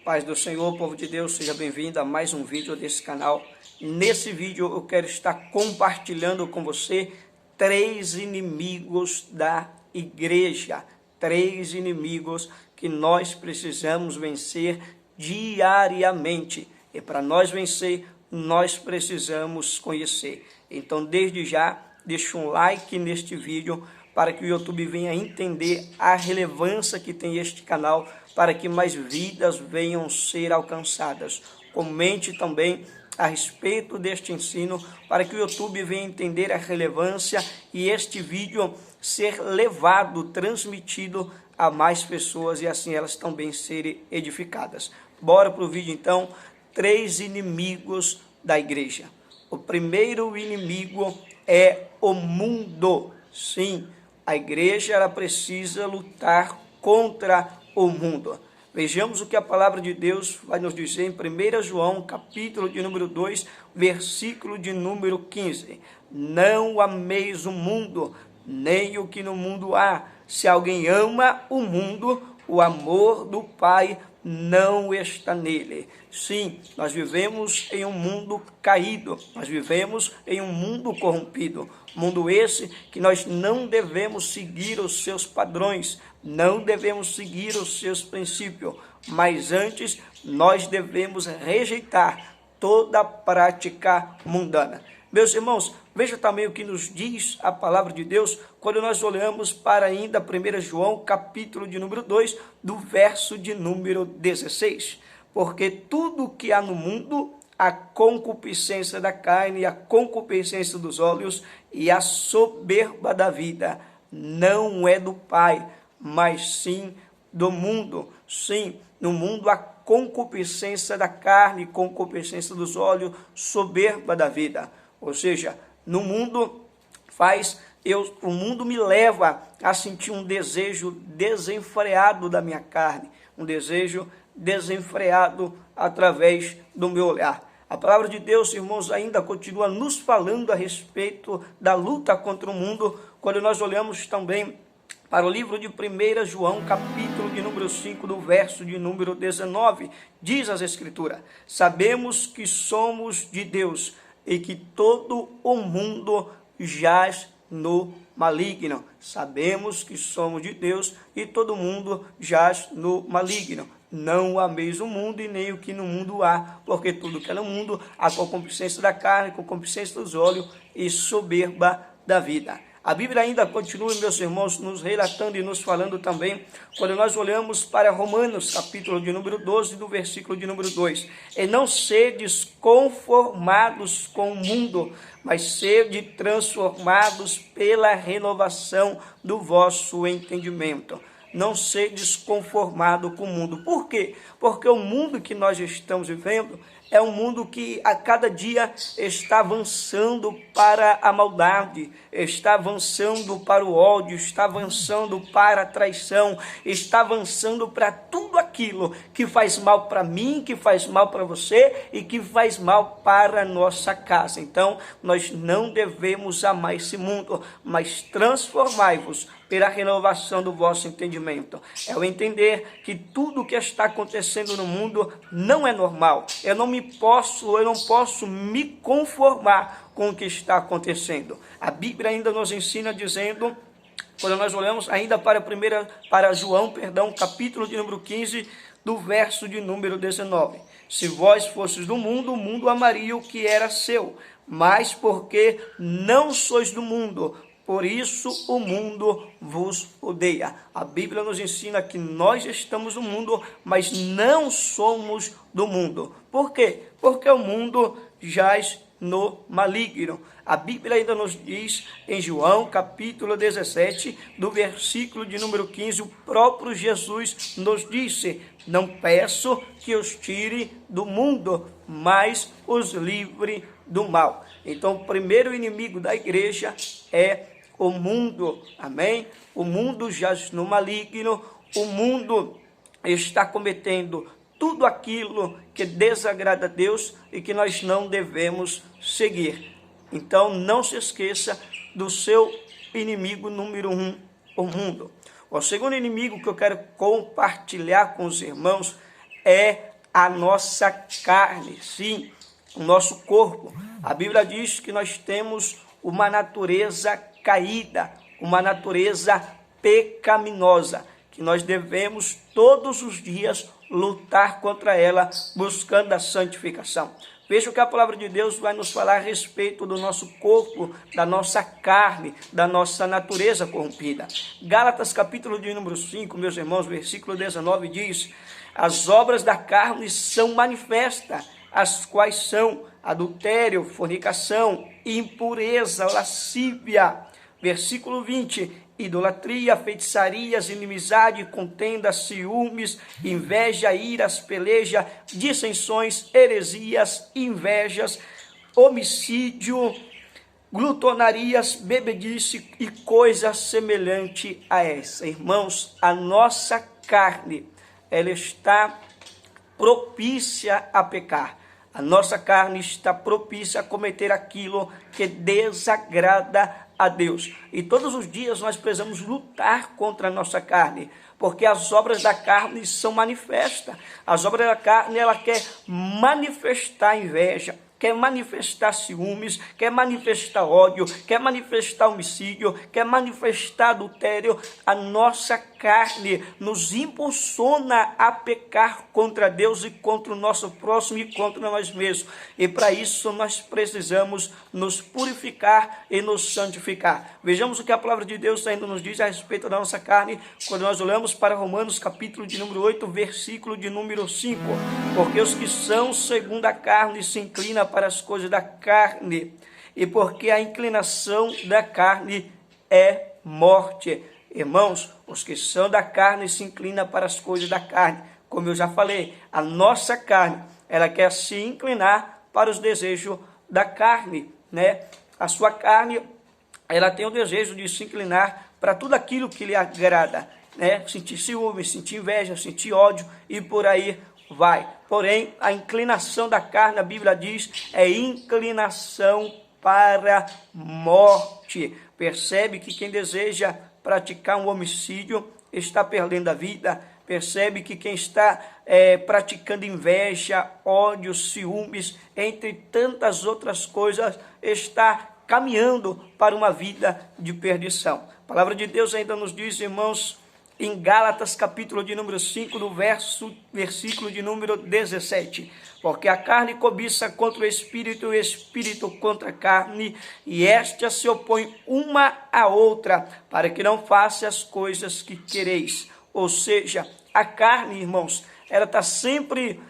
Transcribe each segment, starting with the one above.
Paz do Senhor, povo de Deus, seja bem-vindo a mais um vídeo desse canal. Nesse vídeo eu quero estar compartilhando com você 3 inimigos da igreja. 3 inimigos que nós precisamos vencer diariamente. E para nós vencer, nós precisamos conhecer. Então, desde já, deixa um like neste vídeo para que o YouTube venha entender a relevância que tem este canal, para que mais vidas venham ser alcançadas. Comente também a respeito deste ensino, para que o YouTube venha entender a relevância e este vídeo ser levado, transmitido a mais pessoas e assim elas também serem edificadas. Bora para o vídeo então. 3 inimigos da igreja. O primeiro inimigo é o mundo. Sim, a igreja ela precisa lutar contra o mundo. Vejamos o que a palavra de Deus vai nos dizer em 1 João, capítulo de número 2, versículo de número 15. Não ameis o mundo, nem o que no mundo há. Se alguém ama o mundo, o amor do Pai não está nele. Sim, nós vivemos em um mundo caído, nós vivemos em um mundo corrompido. Mundo esse que nós não devemos seguir os seus padrões, não devemos seguir os seus princípios, mas antes nós devemos rejeitar toda prática mundana. Meus irmãos, veja também o que nos diz a palavra de Deus quando nós olhamos para ainda 1 João, capítulo de número 2, do verso de número 16. Porque tudo que há no mundo, a concupiscência da carne, a concupiscência dos olhos e a soberba da vida, não é do Pai, mas sim do mundo. Sim, no mundo há concupiscência da carne, concupiscência dos olhos, soberba da vida. Ou seja, no mundo o mundo me leva a sentir um desejo desenfreado da minha carne, um desejo desenfreado através do meu olhar. A palavra de Deus, irmãos, ainda continua nos falando a respeito da luta contra o mundo, quando nós olhamos também para o livro de 1 João, capítulo de número 5, do verso de número 19, diz as Escrituras: sabemos que somos de Deus e que todo o mundo jaz no maligno. Sabemos que somos de Deus e todo mundo jaz no maligno. Não ameis o mundo e nem o que no mundo há, porque tudo que é no mundo há concupiscência da carne, concupiscência dos olhos e soberba da vida. A Bíblia ainda continua, meus irmãos, nos relatando e nos falando também, quando nós olhamos para Romanos, capítulo de número 12, do versículo de número 2. E não sedes conformados com o mundo, mas sede transformados pela renovação do vosso entendimento. Não sedes conformado com o mundo. Por quê? Porque o mundo que nós estamos vivendo é um mundo que a cada dia está avançando para a maldade, está avançando para o ódio, está avançando para a traição, está avançando para tudo aquilo que faz mal para mim, que faz mal para você e que faz mal para a nossa casa. Então, nós não devemos amar esse mundo, mas transformai-vos pela renovação do vosso entendimento. É o entender que tudo o que está acontecendo no mundo não é normal. Eu não posso me conformar com o que está acontecendo. A Bíblia ainda nos ensina dizendo, quando nós olhamos ainda para João, capítulo de número 15, do verso de número 19. Se vós fosseis do mundo, o mundo amaria o que era seu, mas porque não sois do mundo, por isso o mundo vos odeia. A Bíblia nos ensina que nós estamos no mundo, mas não somos do mundo. Por quê? Porque o mundo jaz no maligno. A Bíblia ainda nos diz em João, capítulo 17, do versículo de número 15, o próprio Jesus nos disse: não peço que os tire do mundo, mas os livre do mal. Então, o primeiro inimigo da igreja é o mundo, amém? O mundo jaz no maligno, o mundo está cometendo tudo aquilo que desagrada a Deus e que nós não devemos seguir. Então, não se esqueça do seu inimigo número 1, o mundo. O segundo inimigo que eu quero compartilhar com os irmãos é a nossa carne, sim, o nosso corpo. A Bíblia diz que nós temos uma natureza caída, uma natureza pecaminosa, que nós devemos todos os dias lutar contra ela, buscando a santificação. Veja o que a palavra de Deus vai nos falar a respeito do nosso corpo, da nossa carne, da nossa natureza corrompida. Gálatas capítulo de número 5, meus irmãos, versículo 19 diz: as obras da carne são manifestas, as quais são adultério, fornicação, impureza, lascívia. Versículo 20, idolatria, feitiçarias, inimizade, contenda, ciúmes, inveja, iras, peleja, dissensões, heresias, invejas, homicídio, glutonarias, bebedice e coisa semelhante a essa. Irmãos, a nossa carne, ela está propícia a pecar. A nossa carne está propícia a cometer aquilo que desagrada a Deus. E todos os dias nós precisamos lutar contra a nossa carne, porque as obras da carne são manifestas. As obras da carne, ela quer manifestar inveja, quer manifestar ciúmes, quer manifestar ódio, quer manifestar homicídio, quer manifestar adultério. A nossa carne nos impulsiona a pecar contra Deus e contra o nosso próximo e contra nós mesmos. E para isso nós precisamos nos purificar e nos santificar. Vejamos o que a palavra de Deus ainda nos diz a respeito da nossa carne, quando nós olhamos para Romanos capítulo de número 8, versículo de número 5. Porque os que são segundo a carne se inclinam para as coisas da carne, e porque a inclinação da carne é morte. Irmãos, os que são da carne se inclinam para as coisas da carne. Como eu já falei, a nossa carne, ela quer se inclinar para os desejos da carne, né? A sua carne, ela tem o desejo de se inclinar para tudo aquilo que lhe agrada, né? Sentir ciúme, sentir inveja, sentir ódio e por aí vai. Porém, a inclinação da carne, a Bíblia diz, é inclinação para morte. Percebe que quem deseja praticar um homicídio está perdendo a vida. Percebe que quem está praticando inveja, ódio, ciúmes, entre tantas outras coisas, está caminhando para uma vida de perdição. A palavra de Deus ainda nos diz, irmãos, em Gálatas capítulo de número 5, no versículo de número 17. Porque a carne cobiça contra o espírito e o espírito contra a carne, e estas se opõem uma à outra, para que não faça as coisas que quereis. Ou seja, a carne, irmãos, ela está sempre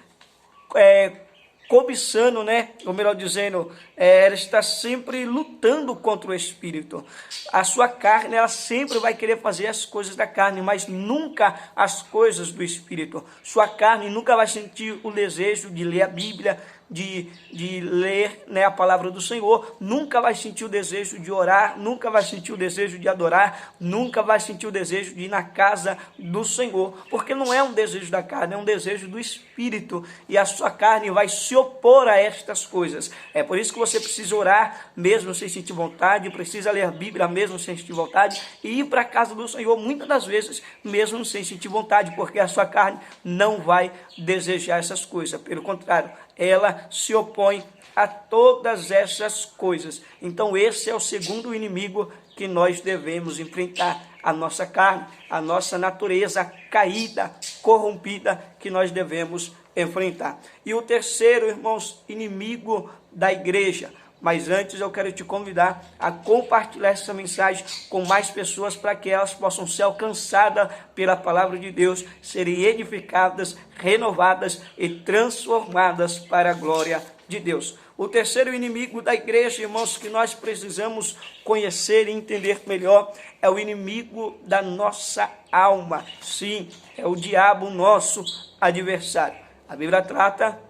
cobiçando, né? Ou melhor dizendo, ela está sempre lutando contra o espírito. A sua carne, ela sempre vai querer fazer as coisas da carne, mas nunca as coisas do espírito. Sua carne nunca vai sentir o desejo de ler a Bíblia, de ler, né, a palavra do Senhor, nunca vai sentir o desejo de orar, nunca vai sentir o desejo de adorar, nunca vai sentir o desejo de ir na casa do Senhor, porque não é um desejo da carne, é um desejo do Espírito, e a sua carne vai se opor a estas coisas. É por isso que você precisa orar mesmo sem sentir vontade, precisa ler a Bíblia mesmo sem sentir vontade, e ir para a casa do Senhor muitas das vezes mesmo sem sentir vontade, porque a sua carne não vai desejar essas coisas, pelo contrário, ela se opõe a todas essas coisas. Então esse é o segundo inimigo que nós devemos enfrentar, a nossa carne, a nossa natureza caída, corrompida, que nós devemos enfrentar. E o terceiro, irmãos, inimigo da igreja. Mas antes eu quero te convidar a compartilhar essa mensagem com mais pessoas para que elas possam ser alcançadas pela palavra de Deus, serem edificadas, renovadas e transformadas para a glória de Deus. O terceiro inimigo da igreja, irmãos, que nós precisamos conhecer e entender melhor, é o inimigo da nossa alma. Sim, é o diabo, nosso adversário. A Bíblia trata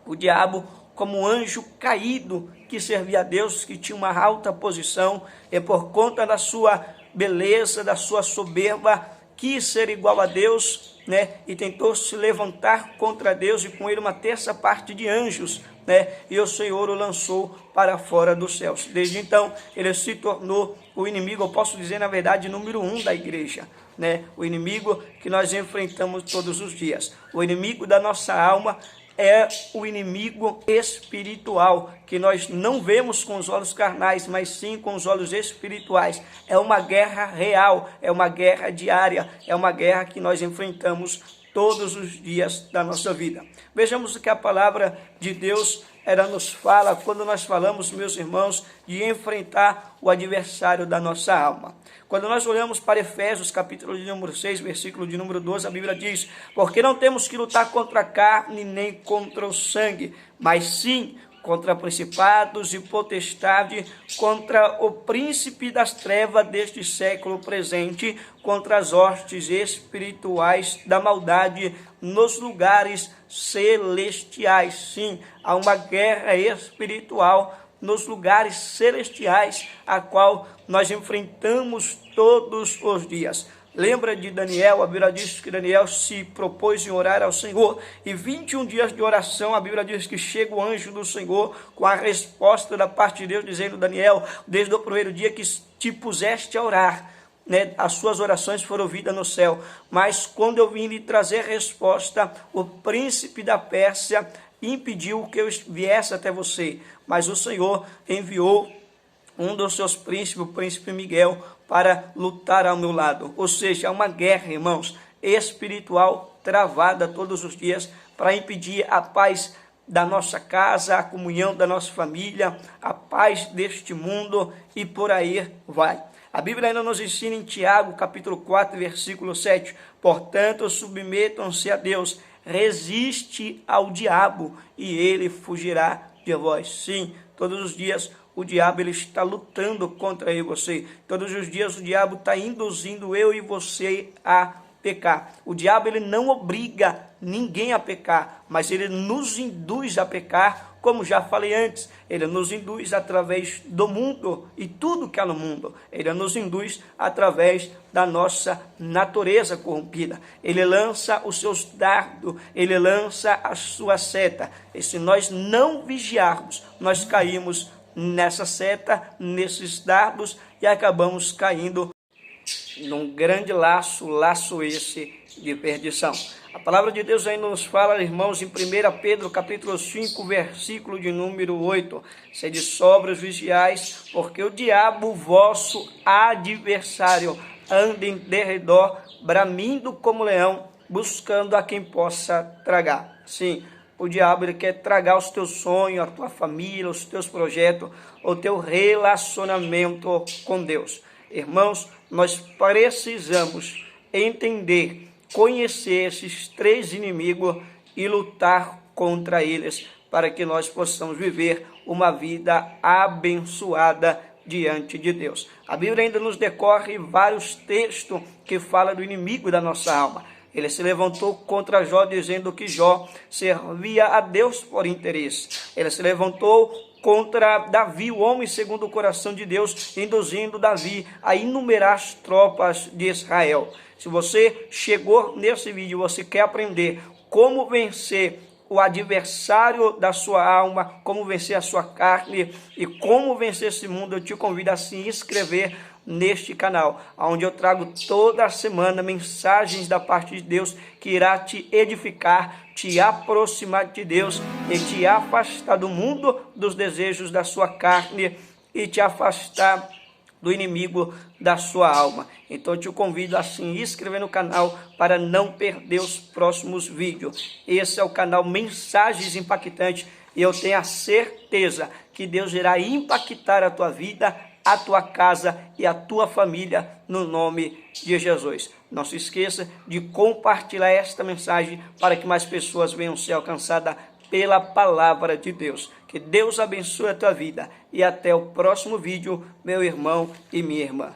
o diabo como um anjo caído que servia a Deus, que tinha uma alta posição, e por conta da sua beleza, da sua soberba, quis ser igual a Deus, né? E tentou se levantar contra Deus, e com ele uma terça parte de anjos, né? E o Senhor o lançou para fora dos céus. Desde então, ele se tornou o inimigo, eu posso dizer, na verdade, número 1 da igreja. né? O inimigo que nós enfrentamos todos os dias. O inimigo da nossa alma é o inimigo espiritual, que nós não vemos com os olhos carnais, mas sim com os olhos espirituais. É uma guerra real, é uma guerra diária, é uma guerra que nós enfrentamos todos os dias da nossa vida. Vejamos o que a palavra de Deus nos fala quando nós falamos, meus irmãos, de enfrentar o adversário da nossa alma. Quando nós olhamos para Efésios, capítulo de número 6, versículo de número 12, a Bíblia diz: porque não temos que lutar contra a carne nem contra o sangue, mas sim contra principados e potestade, contra o príncipe das trevas deste século presente, contra as hostes espirituais da maldade nos lugares celestiais. Sim, há uma guerra espiritual nos lugares celestiais, a qual nós enfrentamos todos os dias. Lembra de Daniel? A Bíblia diz que Daniel se propôs em orar ao Senhor, e 21 dias de oração, a Bíblia diz que chega o anjo do Senhor com a resposta da parte de Deus, dizendo: Daniel, desde o primeiro dia que te puseste a orar, né, as suas orações foram ouvidas no céu, mas quando eu vim lhe trazer resposta, o príncipe da Pérsia impediu que eu viesse até você, mas o Senhor enviou um dos seus príncipes, o príncipe Miguel, para lutar ao meu lado. Ou seja, é uma guerra, irmãos, espiritual travada todos os dias para impedir a paz da nossa casa, a comunhão da nossa família, a paz deste mundo e por aí vai. A Bíblia ainda nos ensina em Tiago, capítulo 4, versículo 7, portanto, submetam-se a Deus, resiste ao diabo e ele fugirá de vós. Sim, todos os dias o diabo ele está lutando contra eu e você. Todos os dias o diabo está induzindo eu e você a pecar. O diabo ele não obriga ninguém a pecar, mas ele nos induz a pecar, como já falei antes. Ele nos induz através do mundo e tudo que há no mundo. Ele nos induz através da nossa natureza corrompida. Ele lança os seus dardos, ele lança a sua seta. E se nós não vigiarmos, nós caímos nessa seta, nesses dardos, e acabamos caindo num grande laço esse de perdição. A palavra de Deus ainda nos fala, irmãos, em 1 Pedro, capítulo 5, versículo de número 8, sede sóbrios, vigiais, porque o diabo, vosso adversário, anda em derredor, bramindo como leão, buscando a quem possa tragar. Sim, o diabo ele quer tragar os teus sonhos, a tua família, os teus projetos, o teu relacionamento com Deus. Irmãos, nós precisamos entender, conhecer esses três inimigos e lutar contra eles, para que nós possamos viver uma vida abençoada diante de Deus. A Bíblia ainda nos decorre vários textos que falam do inimigo da nossa alma. Ele se levantou contra Jó, dizendo que Jó servia a Deus por interesse. Ele se levantou contra Davi, o homem segundo o coração de Deus, induzindo Davi a inumerar as tropas de Israel. Se você chegou nesse vídeo, você quer aprender como vencer o adversário da sua alma, como vencer a sua carne e como vencer esse mundo, eu te convido a se inscrever neste canal, onde eu trago toda semana mensagens da parte de Deus que irá te edificar, te aproximar de Deus e te afastar do mundo, dos desejos da sua carne e te afastar do inimigo da sua alma. Então eu te convido a se inscrever no canal para não perder os próximos vídeos. Esse é o canal Mensagens Impactantes e eu tenho a certeza que Deus irá impactar a tua vida, a tua casa e a tua família no nome de Jesus. Não se esqueça de compartilhar esta mensagem para que mais pessoas venham ser alcançadas pela palavra de Deus. Que Deus abençoe a tua vida e até o próximo vídeo, meu irmão e minha irmã.